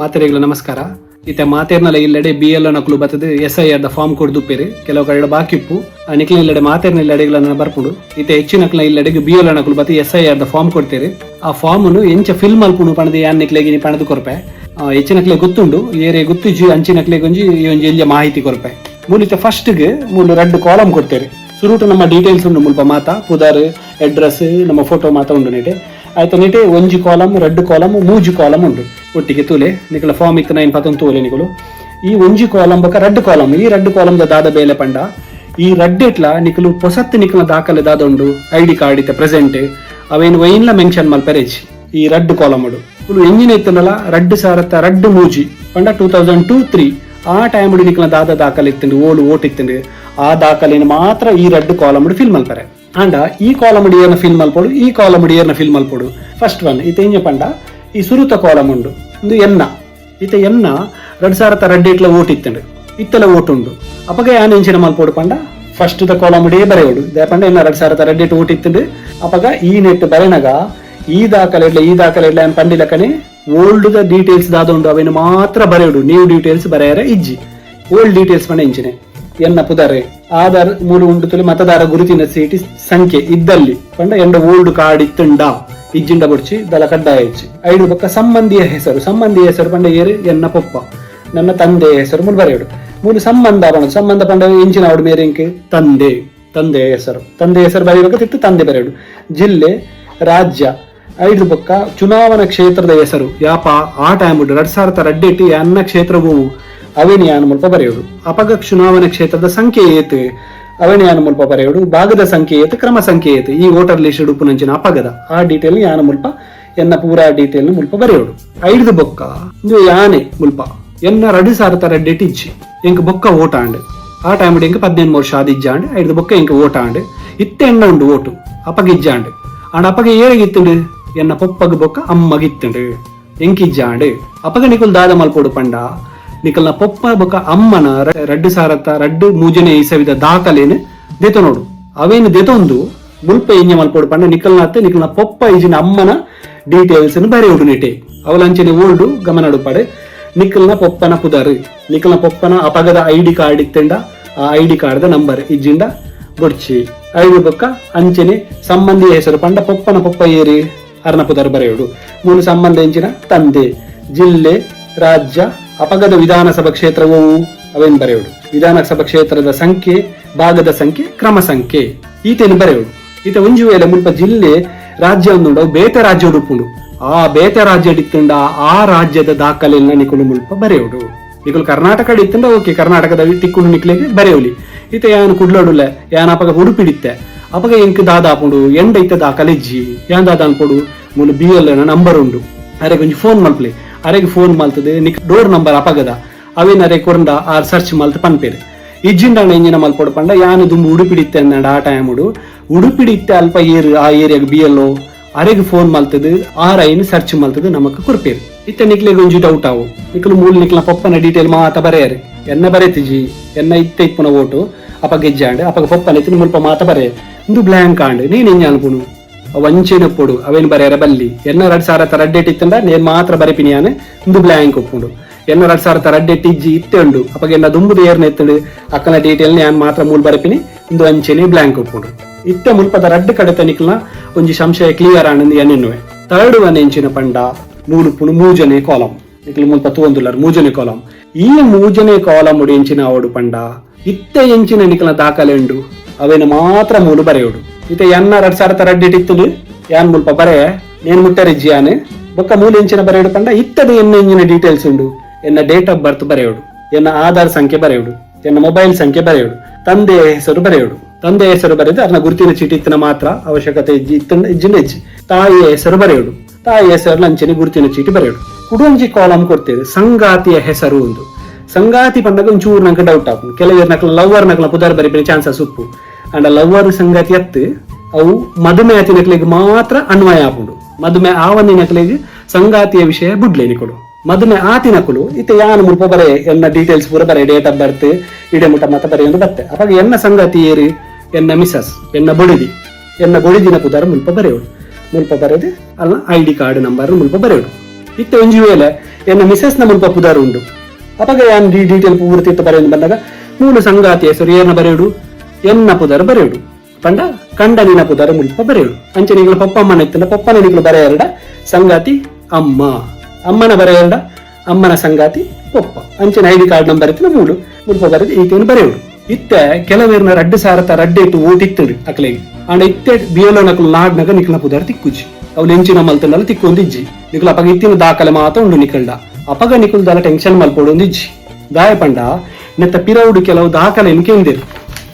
ಮಾತೆರೆಗಳ ನಮಸ್ಕಾರ. ಇತ್ತೆ ಮಾತೇರ್ನಲ ಇಲ್ಲಡೆ BL ನಕಲು ಬತ್ತದ SIR ದ ಫಾರ್ಮ್ ಕೊಡ್ ದುಪ್ಪೇರು ಕೆಲವು ಕಡೆ ಬಾಕಿಪ್ಪು ನಿಕ್ಲ ಇಲ್ಲಡೆ ಮಾತೇರ್ನ ಇಲ್ಲಡೆಗಳನ್ನ ಬರ್ಪುಡು. ಇತ್ತೆ ಹೆಚ್ಚಿನಕ್ಲ ಇಲ್ಲಡೆಗೆ BL ನಕಲು ಬತ್ತ SIR ದ ಫಾರ್ಮ್ ಕೊಡ್ತೇರಿ. ಆ ಫಾರ್ಮ್ ಎಂಚ ಫಿಲ್ ಮಲ್ಪುನು ಪಣದ ಯಾನ್ ನಿಕ್ಲೆಗೆ ಪಣದು ಕೊರ್ಪೆ ಹೆಚ್ಚಿನಕ್ಲೆ ಗೊತ್ತುಂಡು ಏರೆ ಗೊತ್ತಿಜಿ ಅಂಚಿನಕ್ಲೆ ಒಂಜಿ ಇಲ್ಯ ಮಾಹಿತಿ ಕೊರ್ಪೆ. ಮೂಲಿತ ಫಸ್ಟ್ ಗೆ ಮೂಲು 2 ಕಾಲಮ್ ಕೊಡ್ತೇರಿ. ಸುರುಟು ನಮ್ಮ ಡೀಟೇಲ್ಸ್ ಉಂಡು ಮುಲ್ಪ ಮಾತ ಪುದಾರ್ ಅಡ್ರೆಸ್ ನಮ್ಮ ಫೋಟೋ ಮಾತ ಉಂಡು ನೆಟೆ ಆಯ್ತು ನೆಟೆ 1 ಕಾಲಮ್ 2 ಕಾಲಮ್ 3 ಕಾಲಮ್ ಉಂಡು ಒಟ್ಟಿಗೆ ತೂಲೆ ನಿಕಲ ಫಾರ್ಮ್ ಇತ್ತು 9 ಪತ್ತೊಂದು ತೂಲೆ ನಿಕಲು ಈ 1 ಕಾಲಮ್ ಬಕ 2 ಕಾಲಮ್ ಈ 2 ಕಾಲಮ್ ದಾದ ಬೇಲೆ ಪಂಡ ಈ ರಡ್ಡೆಟ್ಲ ನಿಕಲು ಪೊಸತ್ ನಿಕಲ ದಾಖಲೆ ದಾದ ಉಂಡು ID ಕಾರ್ಡ್ ಇತ್ತೆ ಪ್ರೆಸೆಂಟ್ ಅವೇನು ವೈನ್ಲ ಮೆನ್ಷನ್ ಮಲ್ಪೆರೇಜ್ ಈ 2 ಕಾಲಮ್ ಉಂಡು ಫುಲ್ ಎಂಜಿನ್ ಇತ್ತನಲ್ಲ 2 ಮೂಜಿ ಪಂಡ 2002-3 ಆ ಟೈಮ್ ನಿಕಲ ದಾದ ದಾಖಲೆ ಇತ್ತಂಡು ಓಲು ಓಟ್ ಇತ್ತಂಡು ಆ ದಾಖಲೆಯನ್ನು ಮಾತ್ರ ಈ 2 ಕಾಲಮ್ ಫಿಲ್ ಮಲ್ಪರೆ ಅಂಡ ಈ ಕಾಲಮ್ ಡಿಯರ್ನ ಫಿಲ್ ಮಲ್ಪೋಡು ಈ ಕಾಲಮ್ ಡಿಯರ್ನ ಫಿಲ್ ಮಲ್ಪೋಡು. ಫಸ್ಟ್ ಒನ್ ಇತ್ತೆ ಎಂಜ ಪಂಡ ಈ ಸುರುತ ಕಾಲಮ್ ಉಂಡು ಒಂದು ಎನ್ನ ಇತ್ತೆ ಎನ್ನ 2002 ಓಟ್ ಇತ್ತಂಡು ಇತ್ತಲ ಓಟ್ ಉಂಡು ಅಪಗ ಯಾನ್ ಎಂಚಿನ ಮಲ್ಪೋಡು ಪಂಡ ಫಸ್ಟ್ ದ ಕಾಲಮ್ ಡಿಯೇ ಬರೆಯೋಡು ದೇ ಪಂಡ ಎನ್ನ 2002 ಓಟ್ ಇತ್ತಂಡು ಅಪಗ ಈ ನೆಟ್ ಬರೆನಗ ಈ ದಾಖಲೆ ಏನ್ ಪಂಡಿಲಕನೆ ಓಲ್ಡ್ ದ ಡೀಟೇಲ್ಸ್ ದಾದ ಉಂಡು ಅವೇನು ಮಾತ್ರ ಬರೆಯೋಡು ನ್ಯೂ ಡೀಟೇಲ್ಸ್ ಬರೆಯರ ಇಜ್ಜಿ ಓಲ್ಡ್ ಡೀಟೇಲ್ಸ್ ಪಂಡ ಎಂಚಿನೆ ಎನ್ನ ಪುದರೆ ಆಧಾರ್ ಮೂರು ಉಂಡು ತುಲಿ ಮತದಾರ ಗುರುತಿನ ಚೀಟಿ ಸಂಖ್ಯೆ ಇದ್ದಲ್ಲಿ ಪಂಡ ಎಂಡ ಓಲ್ಡ್ ಕಾರ್ಡ್ ಇತ್ತುಂಡ ಇಜ್ಜಿಂಡ ಬುಡ್ಚಿ ದಲ ಕಡ್ಡಾಯ ಇಚ್ಚಿ ಐಡು ಪಕ್ಕ ಸಂಬಂಧಿಯ ಹೆಸರು ಪಂಡ ಏರು ಎನ್ನ ಪೊಪ್ಪ ನನ್ನ ತಂದೆಯ ಹೆಸರು ಮೂರು ಬರೆಯೋಡು ಮೂರು ಸಂಬಂಧ ಪಂಡ ಎಂಚಿನ ಅವಡು ಮೇರೆ ಇಂಕೆ ತಂದೆಯ ಹೆಸರು ಬರೆಯಬೇಕು ತಿತ್ತು ತಂದೆ ಬರೆಯೋಡು ಜಿಲ್ಲೆ ರಾಜ್ಯ ಐದು ಪಕ್ಕ ಚುನಾವಣಾ ಕ್ಷೇತ್ರದ ಹೆಸರು ಯಾಪ ಆ ಟೈಮ್ 2002 ಅನ್ನ ಕ್ಷೇತ್ರವು ಅವೇನಿ ಯಾನ ಮುಲ್ಪ ಬರೆಯೋಡು ಅಪಗ ಚುನಾವಣಾ ಕ್ಷೇತ್ರದ ಸಂಖ್ಯೆ ಏತು ಅವೇನಿ ಯಾನ ಮುಲ್ಪ ಬರೆಯೋಡು ಭಾಗದ ಸಂಖ್ಯೆ ಏತು ಕ್ರಮ ಸಂಖ್ಯೆ ಏತು ಈ ವೋಟರ್ ಲಿಸ್ಟ್ ಉಪ್ಪುನಂಚಿನ ಅಪಗದ ಆ ಡೀಟೇಲ್ ಯಾನ ಮುಲ್ಪ ಎನ್ನ ಪೂರಾ ಡೀಟೇಲ್ ಮುಲ್ಪ ಬರೆಯೋಡು ಐದು ಬೊಕ್ಕ ಇದು ಯಾನೆ ಮುಲ್ಪ ಎನ್ನ 2002 ಇಜ್ಜಿ ಎಂಕ್ ಬೊಕ್ಕ ಓಟ ಆಂಡ್ ಆ ಟೈಮ್ ಎಂಕ್ 18 ವರ್ಷ ಆದಿಜ್ಜಾಂಡ್ ಐದು ಬೊಕ್ಕ ಎಂಕ್ ಓಟ ಆಂಡ್ ಇತ್ತೆ ಎಣ್ಣ ಉಂಡು ಓಟು ಅಪಗ ಇಜ್ಜಾಂಡ್ ಆಂಡ್ ಅಪಗ ಏರಿಗಿತ್ತುಂಡು ಎನ್ನ ಪೊಪ್ಪಗ ಬೊಕ್ಕ ಅಮ್ಮಗಿತ್ತುಂಡು ಎಂಕಿಜ್ಜಾಂಡ್ ಅಪಗ ನಿಕುಲ್ ದಾದ ಮಲ್ಪೋಡು ಪಂಡ ನಿಕಲ್ನ ಪೊಪ್ಪ ಬೊಕ್ಕ ಅಮ್ಮನ 2002 ಮೂಜನೆ ಇಸವಿದ ದಾಖಲೆನು ದೆತ ನೋಡು ಅವೇನು ದೆತೊಂದು ಮುಲ್ಪ ಎಂಜ ಮಲ್ಪೋಡು ಪಂಡ ನಿಕಲ್ನ ಪೊಪ್ಪ ಇಜಿನ ಅಮ್ಮನ ಡೀಟೇಲ್ಸ್ ಬರೆಯೋಡು ನೆಟೆ ಅವಲಂಚನೆ ಓಲ್ಡು ಗಮನಡು ಪಡೆ ನಿಕಲ್ನ ಪೊಪ್ಪನ ಪುದರ್ ನಿಕಲ್ನ ಪೊಪ್ಪನ ಅಪಗದ ID ಕಾರ್ಡ್ ಇತ್ತಂಡ ಆ ID ಕಾರ್ಡ್ ನಂಬರ್ ಇಜ್ಜಿಂಡ ಬೊಡ್ಚಿ ಐದು ಬೊಕ್ಕ ಅಂಚನೆ ಸಂಬಂಧಿಯ ಹೆಸರು ಪಂಡ ಪೊಪ್ಪನ ಪೊಪ್ಪ ಏರಿ ಅರ್ನ ಪುದರ್ ಬರೆಯೋಡು ಮೂರು ಸಂಬಂಧ ಎಂಚಿನ ತಂದೆ ಜಿಲ್ಲೆ ರಾಜ್ಯ ಅಪಗದ ವಿಧಾನಸಭಾ ಕ್ಷೇತ್ರವು ಅವೇನು ಬರೆಯೋಡು ವಿಧಾನಸಭಾ ಕ್ಷೇತ್ರದ ಸಂಖ್ಯೆ ಭಾಗದ ಸಂಖ್ಯೆ ಕ್ರಮ ಸಂಖ್ಯೆ ಈತೇನು ಬರೆಯೋಡು ಈತ ಒಂಜು ವೇಳೆ ಮುಲ್ಪ ಜಿಲ್ಲೆ ರಾಜ್ಯ ಒಂದು ಬೇತೆ ರಾಜ್ಯ ಉಡುಪುಂಡು ಆ ಬೇತೆ ರಾಜ್ಯ ಇತ್ತಂಡ ಆ ರಾಜ್ಯದ ದಾಖಲೆಯನ್ನ ನಿಕುಲು ಮುಲ್ಪ ಬರೆಯೋಡು ನಿಕುಲು ಕರ್ನಾಟಕ ಇತ್ತಂಡ ಓಕೆ ಕರ್ನಾಟಕದ ತಿಕ್ಕುಂಡು ನಿಕ್ಲೆಗೆ ಬರೆಯೋಲಿ ಈತ ಯಾನು ಕುಡ್ಲೋಡುಲ್ಲ ಯಾನ ಅಪಗ ಉಡುಪಿಡಿತ್ತೆ ಅಪಗ ಎಂಕ್ ದಾದ ಆಪುಂಡು ಎಂಡ ಇತ್ತ ದಾಖಲೆ ಇಜ್ಜಿ ಯಾನ್ ದಾದ ಅನ್ಪೋಡು ಮೂಲ BL ನಂಬರ್ ಉಂಡು ಅರೆಗೆ ಒಂಜಿ ಫೋನ್ ಮಲ್ಪಲೆ ಅರೆಗೆ ಫೋನ್ ಮಲ್ತದೆ ನಿಕ್ ಡೋರ್ ನಂಬರ್ ಅಪಗದ ಅವೇನ್ ಅರೆ ಕೊರಂಡ ಆ ಸರ್ಚ್ ಮಲ್ತ ಪನ್ಪೇರೆ ಇಜ್ಜಿಂಡ ಎಂಜಿನ ಮಲ್ಪೋಡು ಪಂಡ ಯಾನು ದುಂಬು ಉಡುಪಿಡಿತ್ತೆ ಅಂದ ಆ ಟೈಮ್ ಉಡುಪಿಡಿತ್ತೆ ಅಲ್ಪ ಆ ಏರಿಯಾಗ BL ಅರೆಗೆ ಫೋನ್ ಮಲ್ತದೆ RIN ಸರ್ಚ್ ಮಲ್ತದೆ ನಮಕ್ ಕೊರ್ಪೇರು ಇತ್ತ ನಿಕ್ಲೆಗೆ ಒಂಜಿ ಡೌಟ್ ಆವು ನಿಕ್ಲು ಮೂಲ ನಿಕ್ಲ ಪಪ್ಪನ ಡೀಟೇಲ್ ಮಾತ ಬರೆಯರೆ ಎನ್ನ ಬರೆತಿಜಿ ಎನ್ನ ಇತ್ತ ಇಪ್ಪನ ಓಟು ಅಪಗ ಗೆಜ್ಜಾಂಡ್ ಅಪಗ ಪಪ್ಪನ ಇತ್ತು ಮುಲ್ಪ ಮಾತ ಬರೆ ಇಂದು ಬ್ಲ್ಯಾಂಕ್ ಆಂಡ್ ನೀನ್ ಎಂಜ ಅನ್ಪುನು ವಂಚೆನ ಒಪ್ಪುಡು ಅವೇನು ಬರೆಯರ ಬಲ್ಲಿ ಎನ್ನ 2002 ಇತ್ತಂಡ ನೇನ್ ಮಾತ್ರ ಬರೆಪಿನಿ ಯಾನೆ ಇಂದು ಬ್ಲ್ಯಾಂಕ್ ಒಪ್ಪುಂಡು ಎನ್ನ 2002 ಇಜ್ಜಿ ಇತ್ತೆ ಉಂಡು ಅಪಗ ಎನ್ನ ದುಂಬುದು ಏರ್ನ ಎತ್ತುಂಡು ಅಕ್ಕನ ಡೀಟೇಲ್ ಯಾನ್ ಮಾತ್ರ ಮೂಲ ಬರೆಪಿನಿ ಇಂದು ಅಂಚೆನೆ ಬ್ಲ್ಯಾಂಕ್ ಒಪ್ಪುಂಡು ಇತ್ತ ಮುಲ್ಪದ 2 ಕಡೆ ತನಿಕ್ಲ ಒಂಜಿ ಸಂಶಯ ಕ್ಲಿಯರ್ ಆನಂದ್ ಎನ್ನುವೆ ಥರ್ಡ್ ಒನ್ ಎಂಚಿನ ಪಂಡ ಮೂಡುಪುಣು ಮೂಜನೆ ಕಾಲಮ್ ನಿಕ್ಲು ಮುಲ್ಪ ತೂಂದುಲರ್ ಮೂಜನೆ ಕಾಲಮ್ ಈ ಮೂಜನೆ ಕಾಲಮ್ ಉಡು ಎಂಚಿನ ಅವಡು ಪಂಡ ಇತ್ತ ಎಂಚಿನ ನಿಕ್ಲ ದಾಖಲೆ ಉಂಡು ಅವೇನು ಮಾತ್ರ ಮೂಲು ಬರೆಯೋಡು ಇತ ಎನ್ನ 2002 ಇತ್ತುಂಡು ಯಾನ್ ಮುಲ್ಪ ಬರೆ ನೇನ್ ಮುಟ್ಟರಿಜ್ಜಿ ಯಾನ್ ಬೊಕ್ಕ ಮೂಲ ಎಂಚಿನ ಬರೆಯೋಡು ಪಂಡ ಇತ್ತದ ಎನ್ನ ಎಂಜಿನ ಡೀಟೇಲ್ಸ್ ಉಂಡು ಎನ್ನ ಡೇಟ್ ಆಫ್ ಬರ್ತ್ ಬರೆಯೋಡು ಎನ್ನ ಆಧಾರ್ ಸಂಖ್ಯೆ ಬರೆಯೋಡು ಎನ್ನ ಮೊಬೈಲ್ ಸಂಖ್ಯೆ ಬರೆಯೋಡು ತಂದೆಯ ಹೆಸರು ಬರೆಯೋಡು ತಂದೆಯ ಹೆಸರು ಬರೆದು ಅದನ್ನ ಗುರುತಿನ ಚೀಟಿ ಇತ್ತಿನ ಮಾತ್ರ ಅವಶ್ಯಕತೆ ಇಜ್ಜಿನ ಇಜ್ಜಿ ತಾಯಿಯ ಹೆಸರು ಬರೆಯೋಡು ತಾಯಿಯ ಹೆಸರು ಅಂಚನೆ ಗುರುತಿನ ಚೀಟಿ ಬರೆಯೋಡು ಕುಡೊಂಜಿ ಕಾಲಮ್ ಕೊಡ್ತೇವೆ ಸಂಗಾತಿಯ ಹೆಸರು ಒಂದು ಸಂಗಾತಿ ಪಂಡಗ ಒಂಚೂರು ನಂಗೆ ಡೌಟ್ ಆಪು ಕೆಲವರು ನಕಲ ಲವ್ವರ್ ನಕಲ ಪುದರ್ ಬರೀ ಚಾನ್ಸಸ್ ಉಪ್ಪು ಅಂಡ ಲವ್ವರ್ ಸಂಗಾತಿ ಅತ್ತು ಅವು ಮದುಮೆ ಅತಿ ನಕಲಿಗೆ ಮಾತ್ರ ಅನ್ವಯ ಆಪುಂಡು ಮದುಮೆ ಆವನಿ ನಕಲಿಗೆ ಸಂಗಾತಿಯ ವಿಷಯ ಬುಡ್ಲೇನಿ ಕೊಡು ಮದುಮೆ ಆತಿ ನಕಲು ಇತ್ತ ಯಾನು ಮುಲ್ಪ ಬರೆ ಎನ್ನ ಡೀಟೇಲ್ಸ್ ಪೂರ ಬರೆ ಡೇಟ್ ಆಫ್ ಬರ್ತ್ ಇಡೆ ಮುಟ ಮತ ಬರೆ ಎಂದು ಬತ್ತೆ ಅವಾಗ ಎನ್ನ ಸಂಗಾತಿ ಏರಿ ಎನ್ನ ಮಿಸಸ್ ಎನ್ನ ಬೊಡಿದಿನ ಪುದರ್ ಮುಲ್ಪ ಬರೆಯೋಡು ಮುಲ್ಪ ಬರೆದು ಅಲ್ಲ ID ಕಾರ್ಡ್ ನಂಬರ್ ಮುಲ್ಪ ಬರೆಯೋಡು ಇತ್ತೆ ಒಂಜಿ ವೇಳೆ ಎನ್ನ ಮಿಸಸ್ ನ ಮುಲ್ಪ ಪುದಾರು ಉಂಡು ಅಪಗ ಯಾನ್ ಡೀಟೇಲ್ ಪೂರ್ತಿ ಇತ್ತ ಬರೆಯೋದು ಬಂದಾಗ ಮೂಲು ಸಂಗಾತಿ ಹೆಸರು ಏನ ಬರೆಯುಡು ಎನ್ನ ಪುದಾರ ಬರೆಯುಡು ಪಂಡ ಕಂಡ ನಿನ ಪುದಾರ ಮುಲ್ಪ ಬರೆಯುಡು ಅಂಚೆ ನಿಗಳು ಪಪ್ಪಮ್ಮನ ಇತ್ತಂಡ ಪಪ್ಪನ ನಿಗಳು ಬರೆಯರಡ ಸಂಗಾತಿ ಅಮ್ಮ ಅಮ್ಮನ ಬರೆಯರಡ ಅಮ್ಮನ ಸಂಗಾತಿ ಪಪ್ಪ ಅಂಚೆನ ಐಡಿ ಕಾರ್ಡ್ ನಂಬರ್ ಇತ್ತಿನ ಮೂಲು ಮುಲ್ಪ ಬರೆದು ಈತೇನು ಬರೆಯುಡು ಇತ್ತೆ ಕೆಲವೇರ್ನ ರಡ್ಡು ಸಾರತ ರಡ್ಡೆ ಇಟ್ಟು ಓಟಿತ್ತುಂಡು ಅಕ್ಲೆಗೆ ಅಂಡ ಇತ್ತೆ ಬಿಯೋಲ ನಕಲು ನಾಡ್ನಾಗ ನಿಕ್ಲ ಪುದಾರ ತಿಕ್ಕುಜಿ ಅವು ಎಂಚಿನ ಮಲ್ತನಲ್ಲ ತಿಕ್ಕೊಂದಿಜ್ಜಿ ನಿಕುಲು ಅಪಗ ಇತ್ತಿನ ದಾಖಲೆ ಮಾತ ಉಂಡು ನಿಕಲ್ಡ ಅಪಗ ನಿಕುಲ್ ದಾಲ ಟೆನ್ಷನ್ ಮಲ್ಪೊಡೊಂದಿಜ್ಜಿ ದಾಯ ಪಂಡ ನೆತ್ತ ಪಿರವುಡು ಕೆಲವು ದಾಖಲೆ ಕೆಂದಿರು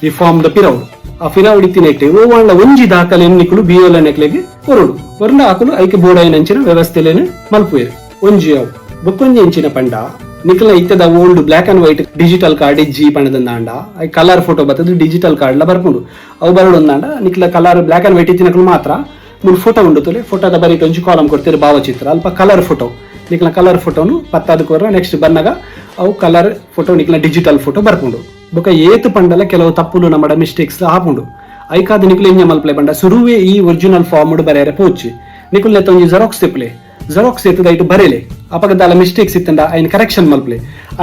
ಈ ಫಾರ್ಮ್ ದ ಪಿರವುಡು ಆ ಪಿರವುಡು ಇತ್ತಿನ ಇಟ್ಟೆ ಓವಾಂಡ ಒಂಜಿ ದಾಖಲೆ ನಿಕುಲು ಬಿಯೋಲ ನೆಕ್ಲೆಗೆ ಕೊರಡು ಹೊರಡ ಹಾಕಲು ಐಕೆ ಬೋಡಾಯಿನಂಚಿನ ವ್ಯವಸ್ಥೆಲೇನು ಮಲ್ಪುವೆರು ಒಂಜಿ ಅವು ಬೊಕ್ಕೊಂಜಿ ಎಂಚಿನ ಪಂಡ ನಿಕಲ್ನ ಇತ್ತದ old black and white digital card ಇಜ್ಜಿ ಪಂಡದಂದಾಂಡ ಐ ಕಲರ್ ಫೋಟೋ ಬರ್ತದೆ ಡಿಜಿಟಲ್ ಕಾರ್ಡ್ ಲ ಬರ್ಕೊಂಡು ಅವು ಬರಡೊಂದಾಂಡ ನಿಕ್ಲ ಕಲರ್ ಬ್ಲಾಕ್ ಅಂಡ್ ವೈಟ್ ಇತ್ತಿನಕಲು ಮಾತ್ರ ಮೂರು ಫೋಟೋ ಉಂಡು ತೊಲೆ ಫೋಟೋದ ಬರೀಟ್ ಒಂಜಿ ಕಾಲಮ್ ಕೊಡ್ತೀರಿ ಭಾವಚಿತ್ರ ಅಲ್ಪ ಕಲರ್ ಫೋಟೋ ನಿಕ್ಲ ಕಲರ್ ಫೋಟೋನು ಪತ್ತಾದಕ್ಕೆ ನೆಕ್ಸ್ಟ್ ಬಂದಾಗ ಅವು ಕಲರ್ ಫೋಟೋ ನಿಕ್ಲ ಡಿಜಿಟಲ್ ಫೋಟೋ ಬರ್ಕೊಂಡು ಬೊಕ ಏತು ಪಂಡಲ ಕೆಲವು ತಪ್ಪುಲು ನಮ್ಮಡ ಮಿಸ್ಟೇಕ್ಸ್ ಹಾಪುಂಡು ಐಕಾದ ನಿಕ್ಲು ಇಂಜ ಮಲ್ಪಲೆ ಪಂಡ ಸುರುವೆ ಈ ಒರಿಜಿನಲ್ ಫಾರ್ಮ್ ಬರೆಯರೆ ಪೋಚಿ ನಿಕ್ಲು ನೆತ್ತ ಒಂಜಿ ಜೆರಾಕ್ಸ್ ತೆಪ್ಲೆ ಜೆರಾಕ್ಸ್ ಎತ್ತದ ಐಟು ಬರೇಲೆ ಅಪಗದಾಲ ಮಿಸ್ಟೇಕ್ಸ್ ಇತ್ತಂಡ ಐನ್ ಕರೆಕ್ಷನ್ ಮಲ್ಪಲೆ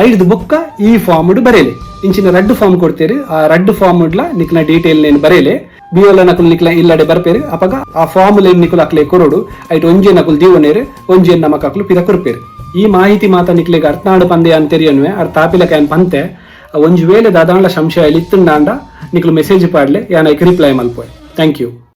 ಐದು ಬೊಕ್ಕ ಈ ಫಾರ್ಮ್ ಬರೇಲೆ ಇಂಚಿನ ರಡ್ಡು ಫಾರ್ಮ್ ಕೊಡ್ತೇರಿ ಆ ರಡ್ಡು ಫಾರ್ಮ್ ನಿಕ್ಲ ಡೀಟೇಲ್ ನೇನು ಬರೇಲೆ ಬಿಯೋಲ ನಕುಲ್ ನಿಕ್ಲ ಇಲ್ಲಡೆ ಬರ್ಪೇರಿ ಅಪಗ ಆ ಫಾರ್ಮ್ ಲೇನ್ ನಿಕುಲ್ ಅಕ್ಲೆ ಕೊರೋಡು ಐಟು ಒಂಜೆ ನಕುಲ್ ದೀವನೇರು ಒಂಜೆ ನಮಕ್ ಅಕ್ಲು ಪಿದ ಕೊರ್ಪೇರಿ ಈ ಮಾಹಿತಿ ಮಾತ ನಿಕ್ಲೆಗೆ ಅರ್ಥನಾಡು ಪಂದೆ ಅಂತೆರಿಯನ್ವೆ ಅರ್ಥ ಆಪಿಲಕ ಏನ್ ಪಂತೆ ಒಂಜಿ ವೇಳೆ ದಾದಾಂಡ ಸಂಶಯ ಇತ್ತುಂಡಾಂಡ ನಿಕ್ಲು ಮೆಸೇಜ್ ಪಾಡ್ಲೆ ಯಾನ ರಿಪ್ಲೈ ಮಲ್ಪೋಯ್ ಥ್ಯಾಂಕ್ ಯು.